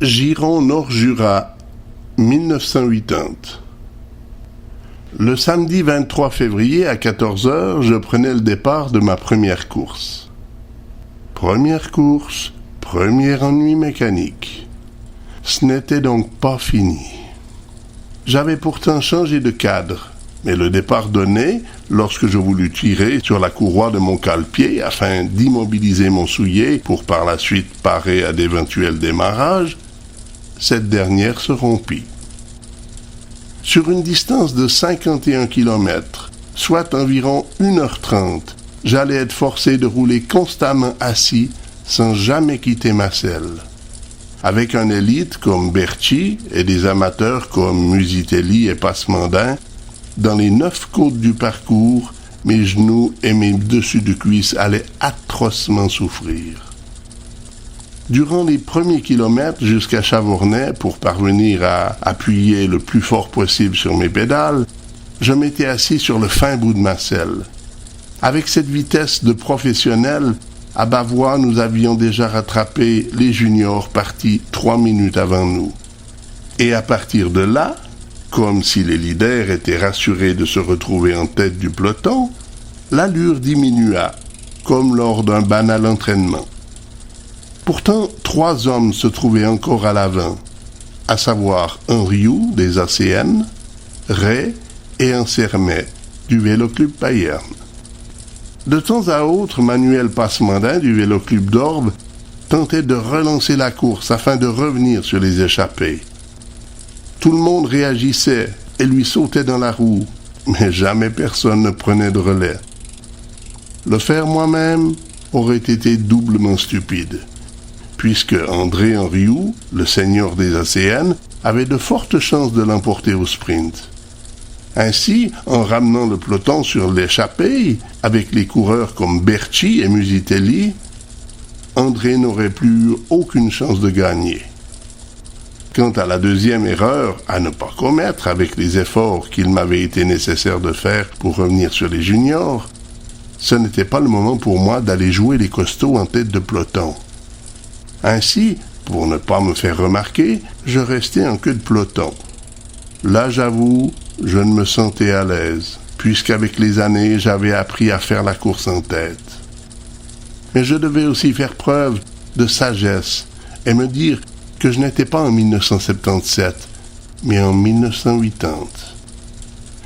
Giron Nord-Jura, 1980. Le samedi 23 février à 14h, je prenais le départ de ma première course. Première course, premier ennui mécanique. Ce n'était donc pas fini. J'avais pourtant changé de cadre, mais le départ donné, lorsque je voulus tirer sur la courroie de mon cale-pied afin d'immobiliser mon soulier pour par la suite parer à d'éventuels démarrages, cette dernière se rompit. Sur une distance de 51 km, soit environ 1h30, j'allais être forcé de rouler constamment assis sans jamais quitter ma selle. Avec un élite comme Berchi et des amateurs comme Musitelli et Passmandin, dans les 9 côtes du parcours, mes genoux et mes dessus de cuisse allaient atrocement souffrir. Durant les premiers kilomètres jusqu'à Chavornay, pour parvenir à appuyer le plus fort possible sur mes pédales, je m'étais assis sur le fin bout de ma selle. Avec cette vitesse de professionnel, à Bavois, nous avions déjà rattrapé les juniors partis 3 minutes avant nous. Et à partir de là, comme si les leaders étaient rassurés de se retrouver en tête du peloton, l'allure diminua, comme lors d'un banal entraînement. Pourtant, 3 hommes se trouvaient encore à l'avant, à savoir Henriou des ACN, Ray et Ansermet du Vélo-Club Payerne. De temps à autre, Manuel Passmandin du Vélo-Club d'Orbe tentait de relancer la course afin de revenir sur les échappés. Tout le monde réagissait et lui sautait dans la roue, mais jamais personne ne prenait de relais. Le faire moi-même aurait été doublement stupide, puisque André Henriou, le seigneur des ACN, avait de fortes chances de l'emporter au sprint. Ainsi, en ramenant le peloton sur l'échappée, avec les coureurs comme Berchi et Musitelli, André n'aurait plus eu aucune chance de gagner. Quant à la deuxième erreur à ne pas commettre avec les efforts qu'il m'avait été nécessaire de faire pour revenir sur les juniors, ce n'était pas le moment pour moi d'aller jouer les costauds en tête de peloton. Ainsi, pour ne pas me faire remarquer, je restais en queue de peloton. Là, j'avoue, je ne me sentais à l'aise, puisqu'avec les années, j'avais appris à faire la course en tête. Mais je devais aussi faire preuve de sagesse et me dire que je n'étais pas en 1977, mais en 1980.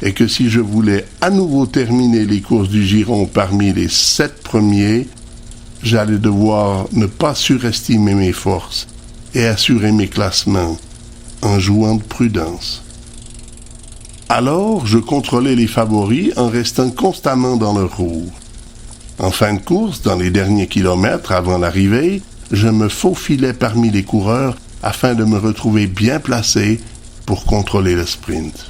Et que si je voulais à nouveau terminer les courses du Giron parmi les 7 premiers, j'allais devoir ne pas surestimer mes forces et assurer mes classements en jouant de prudence. Alors, je contrôlais les favoris en restant constamment dans leur roue. En fin de course, dans les derniers kilomètres avant l'arrivée, je me faufilais parmi les coureurs afin de me retrouver bien placé pour contrôler le sprint.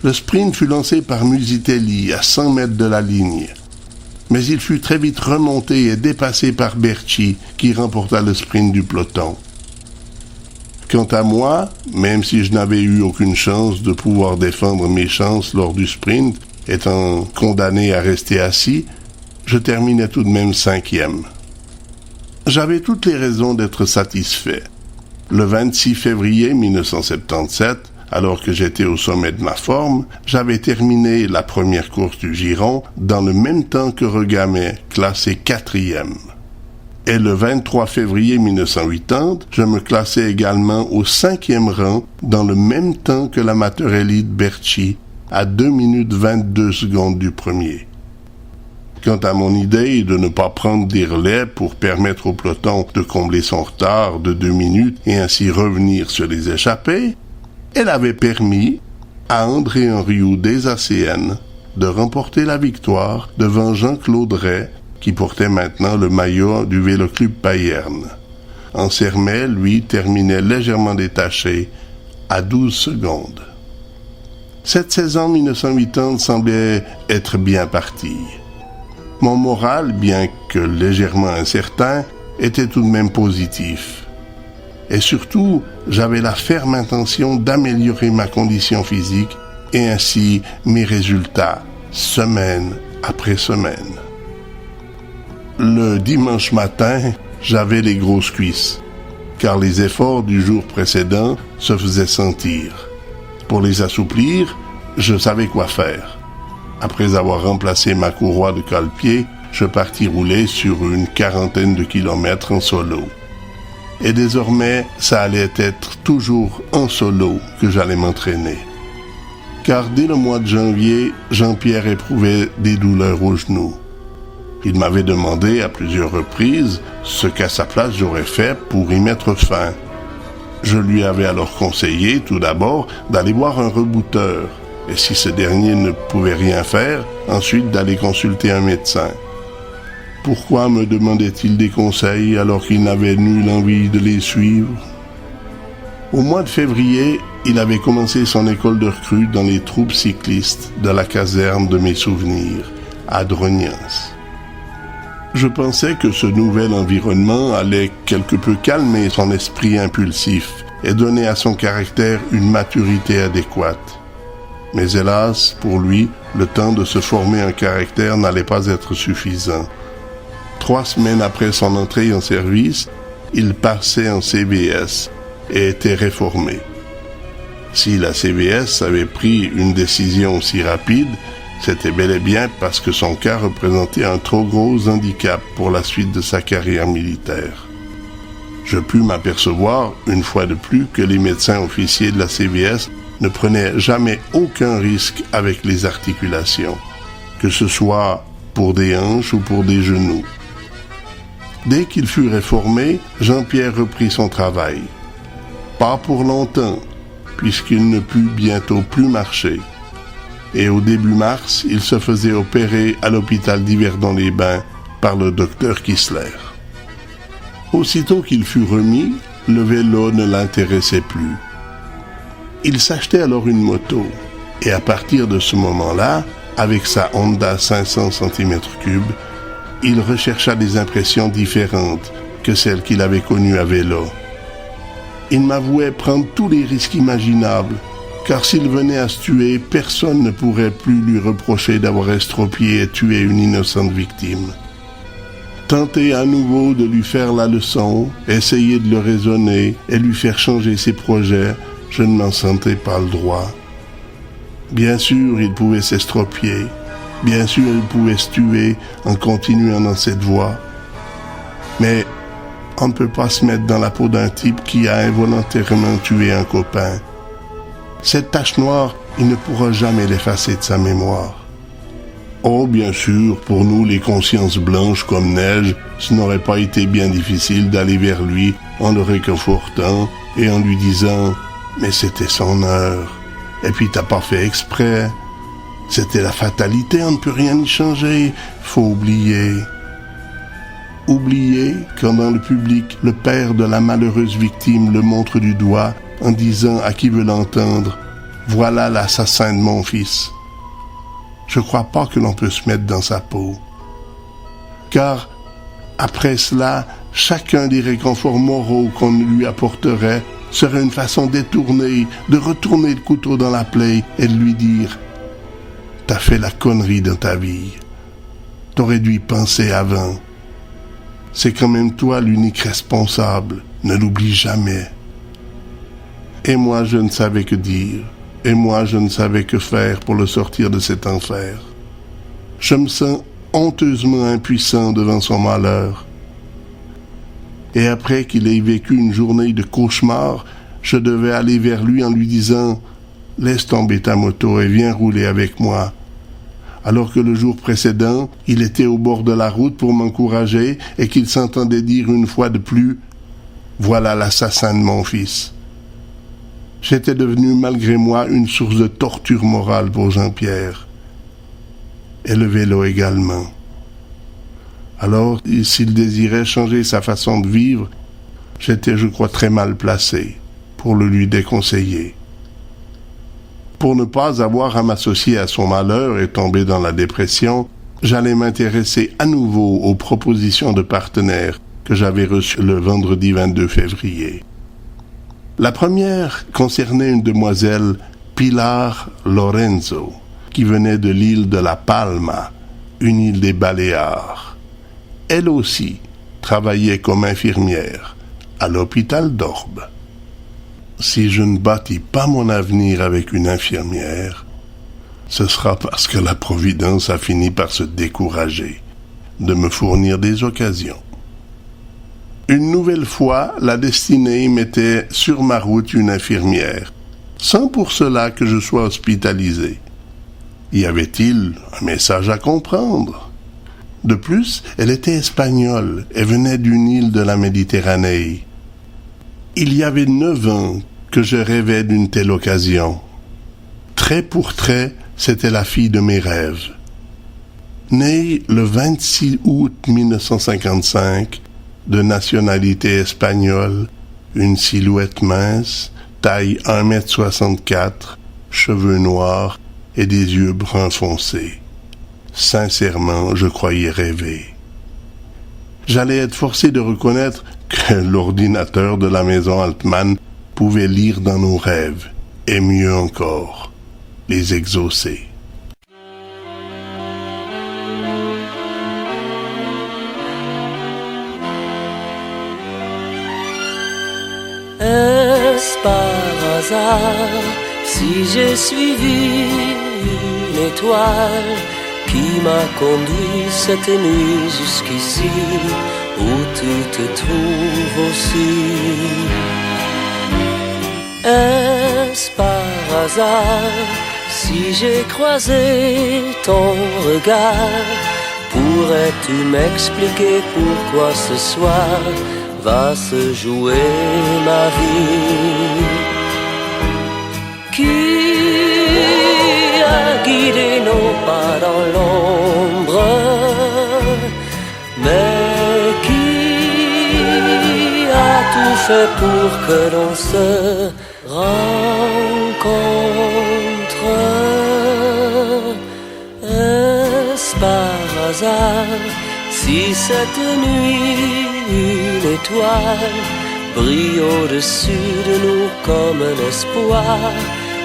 Le sprint fut lancé par Musitelli à 100 mètres de la ligne, mais il fut très vite remonté et dépassé par Berchi qui remporta le sprint du peloton. Quant à moi, même si je n'avais eu aucune chance de pouvoir défendre mes chances lors du sprint, étant condamné à rester assis, je terminais tout de même 5e. J'avais toutes les raisons d'être satisfait. Le 26 février 1977, alors que j'étais au sommet de ma forme, j'avais terminé la première course du Giron dans le même temps que Regamet, classé 4e. Et le 23 février 1980, je me classais également au 5e rang dans le même temps que l'amateur élite Berchi, à 2 minutes 22 secondes du premier. Quant à mon idée de ne pas prendre des relais pour permettre au peloton de combler son retard de 2 minutes et ainsi revenir sur les échappés, elle avait permis à André Henriou des ACN de remporter la victoire devant Jean-Claude Ray, qui portait maintenant le maillot du Vélo-Club Payerne. Ansermet, lui, terminait légèrement détaché à 12 secondes. Cette saison 1980 semblait être bien partie. Mon moral, bien que légèrement incertain, était tout de même positif. Et surtout, j'avais la ferme intention d'améliorer ma condition physique et ainsi mes résultats, semaine après semaine. Le dimanche matin, j'avais les grosses cuisses. car les efforts du jour précédent se faisaient sentir. Pour les assouplir, je savais quoi faire. Après avoir remplacé ma courroie de cale-pied, je partis rouler sur une 40aine de kilomètres en solo. Et désormais, ça allait être toujours en solo que j'allais m'entraîner. Car dès le mois de janvier, Jean-Pierre éprouvait des douleurs aux genoux. Il m'avait demandé à plusieurs reprises ce qu'à sa place j'aurais fait pour y mettre fin. Je lui avais alors conseillé tout d'abord d'aller voir un rebouteur, et si ce dernier ne pouvait rien faire, ensuite d'aller consulter un médecin. Pourquoi me demandait-il des conseils alors qu'il n'avait nulle envie de les suivre? Au mois de février, il avait commencé son école de recrue dans les troupes cyclistes de la caserne de mes souvenirs, à Drognens. Je pensais que ce nouvel environnement allait quelque peu calmer son esprit impulsif et donner à son caractère une maturité adéquate. Mais hélas, pour lui, le temps de se former un caractère n'allait pas être suffisant. 3 semaines après son entrée en service, il passait en CVS et était réformé. Si la CVS avait pris une décision si rapide, c'était bel et bien parce que son cas représentait un trop gros handicap pour la suite de sa carrière militaire. Je pus m'apercevoir, une fois de plus, que les médecins officiers de la CVS ne prenaient jamais aucun risque avec les articulations, que ce soit pour des hanches ou pour des genoux. Dès qu'il fut réformé, Jean-Pierre reprit son travail. Pas pour longtemps, puisqu'il ne put bientôt plus marcher. Et au début mars, il se faisait opérer à l'hôpital d'Yverdon-les-Bains par le docteur Kissler. Aussitôt qu'il fut remis, le vélo ne l'intéressait plus. Il s'achetait alors une moto, et à partir de ce moment-là, avec sa Honda 500 cm3, il rechercha des impressions différentes que celles qu'il avait connues à vélo. Il m'avouait prendre tous les risques imaginables, car s'il venait à se tuer, personne ne pourrait plus lui reprocher d'avoir estropié et tué une innocente victime. Tenter à nouveau de lui faire la leçon, essayer de le raisonner et lui faire changer ses projets, je ne m'en sentais pas le droit. Bien sûr, il pouvait s'estropier. Bien sûr, il pouvait se tuer en continuant dans cette voie. Mais on ne peut pas se mettre dans la peau d'un type qui a involontairement tué un copain. Cette tache noire, il ne pourra jamais l'effacer de sa mémoire. Oh, bien sûr, pour nous, les consciences blanches comme neige, ce n'aurait pas été bien difficile d'aller vers lui en le réconfortant et en lui disant « Mais c'était son heure, et puis t'as pas fait exprès. C'était la fatalité, on ne peut rien y changer, faut oublier. » Oublier quand dans le public, le père de la malheureuse victime le montre du doigt en disant à qui veut l'entendre « Voilà l'assassin de mon fils. » Je crois pas que l'on peut se mettre dans sa peau. Car, après cela, chacun des réconforts moraux qu'on lui apporterait serait une façon détournée de retourner le couteau dans la plaie et de lui dire « T'as fait la connerie dans ta vie. T'aurais dû y penser avant. C'est quand même toi l'unique responsable. Ne l'oublie jamais. » Et moi, je ne savais que dire. Et moi, je ne savais que faire pour le sortir de cet enfer. Je me sens honteusement impuissant devant son malheur. Et après qu'il ait vécu une journée de cauchemar, je devais aller vers lui en lui disant « Laisse tomber ta moto et viens rouler avec moi. » Alors que le jour précédent, il était au bord de la route pour m'encourager et qu'il s'entendait dire une fois de plus « Voilà l'assassin de mon fils. » J'étais devenu malgré moi une source de torture morale pour Jean-Pierre. Et le vélo également. Alors, s'il désirait changer sa façon de vivre, j'étais, je crois, très mal placé pour le lui déconseiller. Pour ne pas avoir à m'associer à son malheur et tomber dans la dépression, j'allais m'intéresser à nouveau aux propositions de partenaires que j'avais reçues le vendredi 22 février. La première concernait une demoiselle, Pilar Lorenzo, qui venait de l'île de La Palma, une île des Baléares. Elle aussi travaillait comme infirmière, à l'hôpital d'Orbe. Si je ne bâtis pas mon avenir avec une infirmière, ce sera parce que la Providence a fini par se décourager de me fournir des occasions. Une nouvelle fois, la destinée mettait sur ma route une infirmière, sans pour cela que je sois hospitalisé. Y avait-il un message à comprendre? De plus, elle était espagnole et venait d'une île de la Méditerranée. Il y avait 9 ans que je rêvais d'une telle occasion. Trait pour trait, c'était la fille de mes rêves. Née le 26 août 1955, de nationalité espagnole, une silhouette mince, taille 1,64 m, cheveux noirs et des yeux bruns foncés. Sincèrement, je croyais rêver. J'allais être forcé de reconnaître que l'ordinateur de la maison Altman pouvait lire dans nos rêves, et mieux encore, les exaucer. Est-ce par hasard si j'ai suivi une étoile qui m'a conduit cette nuit jusqu'ici où tu te trouves aussi? Est-ce par hasard si j'ai croisé ton regard? Pourrais-tu m'expliquer pourquoi ce soir va se jouer ma vie? Qui a guidé nos pas dans l'ombre? Mais qui a tout fait pour que l'on se rencontre? Est-ce par hasard si cette nuit une étoile brille au-dessus de nous comme un espoir?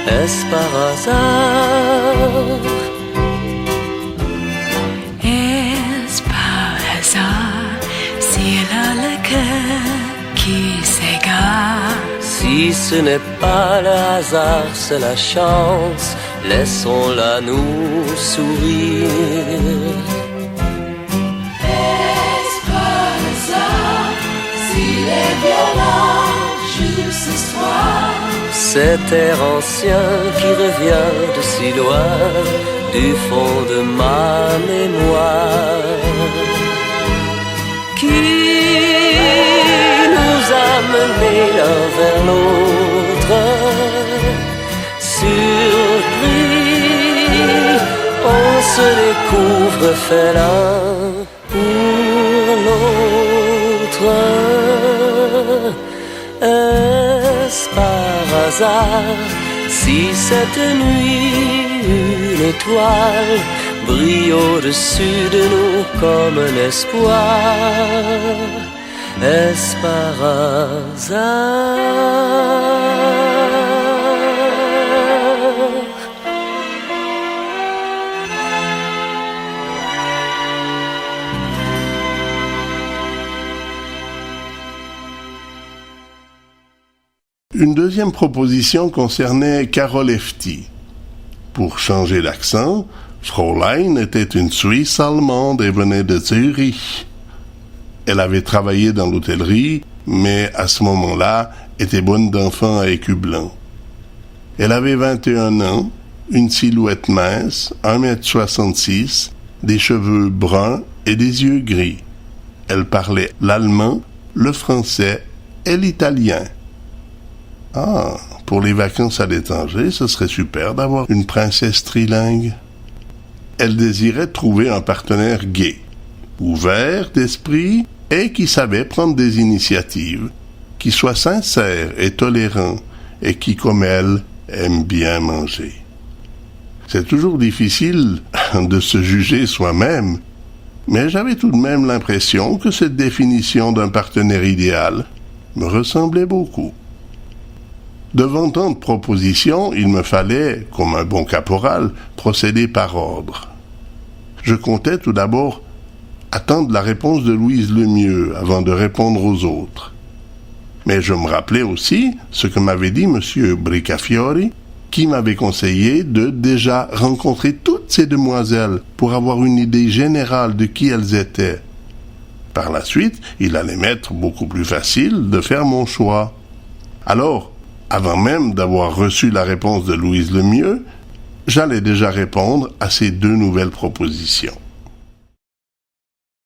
Est-ce par hasard? Est-ce par hasard s'il a le cœur qui s'égare? Si ce n'est pas le hasard, c'est la chance, laissons-la nous sourire. Cet air ancien qui revient de si loin, du fond de ma mémoire, qui nous a menés l'un vers l'autre. Surpris, on se découvre fait l'un pour l'autre. Est-ce par hasard si cette nuit une étoile brille au-dessus de nous comme un espoir? Est-ce par hasard? Une deuxième proposition concernait Carol Efti. Pour changer d'accent, Fräulein était une Suisse allemande et venait de Zurich. Elle avait travaillé dans l'hôtellerie, mais à ce moment-là, était bonne d'enfant à écus blancs. Elle avait 21 ans, une silhouette mince, 1,66 m, des cheveux bruns et des yeux gris. Elle parlait l'allemand, le français et l'italien. Ah, pour les vacances à l'étranger, ce serait super d'avoir une princesse trilingue. Elle désirait trouver un partenaire gai, ouvert d'esprit et qui savait prendre des initiatives, qui soit sincère et tolérant et qui, comme elle, aime bien manger. C'est toujours difficile de se juger soi-même, mais j'avais tout de même l'impression que cette définition d'un partenaire idéal me ressemblait beaucoup. Devant tant de propositions, il me fallait, comme un bon caporal, procéder par ordre. Je comptais tout d'abord attendre la réponse de Louise Lemieux avant de répondre aux autres. Mais je me rappelais aussi ce que m'avait dit M. Bricafiori, qui m'avait conseillé de déjà rencontrer toutes ces demoiselles pour avoir une idée générale de qui elles étaient. Par la suite, il allait m'être beaucoup plus facile de faire mon choix. Alors, avant même d'avoir reçu la réponse de Louise Lemieux, j'allais déjà répondre à ces 2 nouvelles propositions.